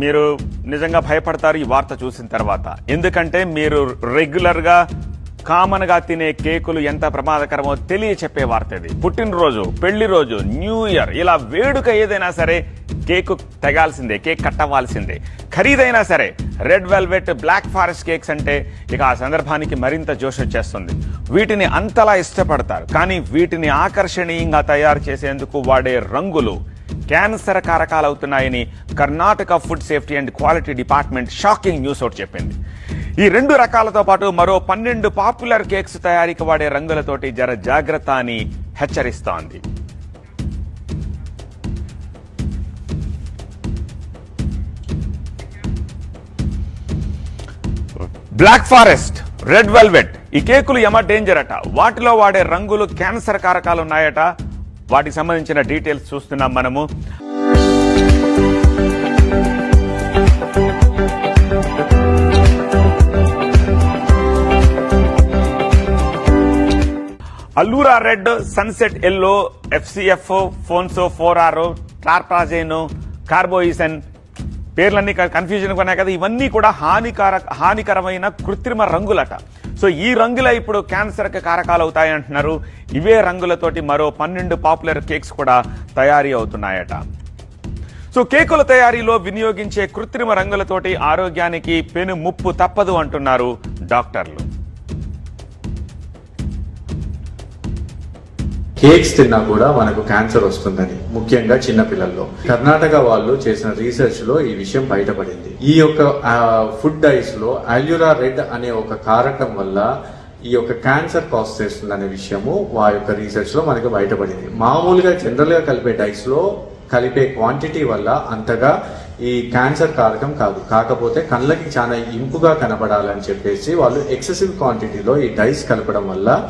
మీరు నిజంగా భయపడతారు ఈ వార్త చూసిన తర్వాత. ఎందుకంటే మీరు రెగ్యులర్గా కామన్గా తినే కేకులు ఎంత ప్రమాదకరమో చెప్పే వార్త ఇది. పుట్టినరోజు, పెళ్లి రోజు, న్యూ ఇయర్, ఇలా వేడుక ఏదైనా సరే కేకు తెగాల్సిందే, కేక్ కట్టవాల్సిందే. ఖరీదైనా సరే red velvet, black forest cakes అంటే ఇక ఆ సందర్భానికి మరింత జోష్ వచ్చేస్తుంది. వీటిని అంతలా ఇష్టపడతారు, కానీ వీటిని ఆకర్షణీయంగా తయారు చేసేందుకు వాడే రంగులు క్యాన్సర్ కారకాలవుతున్నాయని Karnataka food safety and quality department shocking news ఒకటి చెప్పింది. ఈ 2 రకాలతో పాటు మరో 12 పాపులర్ కేక్స్ తయారీకి వాడే రంగులతోటి జర జాగ్రత్త అని హెచ్చరిస్తోంది. బ్లాక్ ఫారెస్ట్, రెడ్ వెల్వెట్, ఈ కేకులు యమ డేంజర్ అట. వాటిలో వాడే రంగులు క్యాన్సర్ కారకాలు ఉన్నాయట. వాటికి సంబంధించిన డీటెయిల్స్ చూస్తున్నాం మనము. Allura red, sunset yellow, FCF, ponceau 4R, tartrazine, carmoisine, పేర్లన్నీ కన్ఫ్యూజన్ కొన్నాయి కదా. ఇవన్నీ కూడా హానికరమైన కృత్రిమ రంగులట. సో ఈ రంగులే ఇప్పుడు క్యాన్సర్ కి కారకాలు అవుతాయి అంటున్నారు. ఇవే రంగులతోటి మరో 12 పాపులర్ కేక్స్ కూడా తయారీ అవుతున్నాయట. సో కేకుల తయారీలో వినియోగించే కృత్రిమ రంగులతోటి ఆరోగ్యానికి పెను ముప్పు తప్పదు అంటున్నారు డాక్టర్లు. కేక్స్ తిన్నా కూడా మనకు క్యాన్సర్ వస్తుందని, ముఖ్యంగా చిన్నపిల్లల్లో. కర్ణాటక వాళ్ళు చేసిన రీసెర్చ్ లో ఈ విషయం బయటపడింది. ఈ యొక్క ఫుడ్ డైస్ లో అల్యూరా రెడ్ అనే ఒక కారకం వల్ల ఈ యొక్క క్యాన్సర్ కాజ్ చేస్తుందనే విషయము ఆ యొక్క రీసెర్చ్ లో మనకు బయటపడింది. మామూలుగా జనరల్ గా కలిపే డైస్ లో కలిపే క్వాంటిటీ వల్ల అంతగా ఈ క్యాన్సర్ కారకం కాదు. కాకపోతే కళ్ళకి చాలా ఇంపుగా కనబడాలని చెప్పేసి వాళ్ళు ఎక్సెసివ్ క్వాంటిటీలో ఈ డైస్ కలపడం వల్ల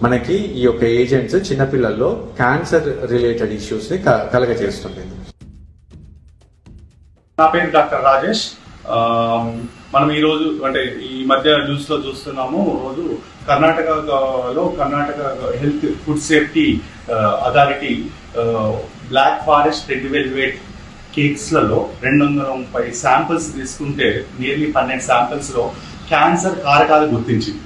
మనకి ఈ యొక్క ఏజెంట్స్ చిన్నపిల్లల్లో క్యాన్సర్ రిలేటెడ్ ఇష్యూస్ ని కలగజేస్తుంది. నా పేరు డాక్టర్ రాజేష్. మనం ఈ రోజు అంటే ఈ మధ్య న్యూస్ లో చూస్తున్నాము. రోజు Karnataka health food safety authority black forest, red velvet cakes లలో 230 శాంపిల్స్ తీసుకుంటే నియర్లీ 12 శాంపిల్స్ లో క్యాన్సర్ కారకాలు గుర్తించింది.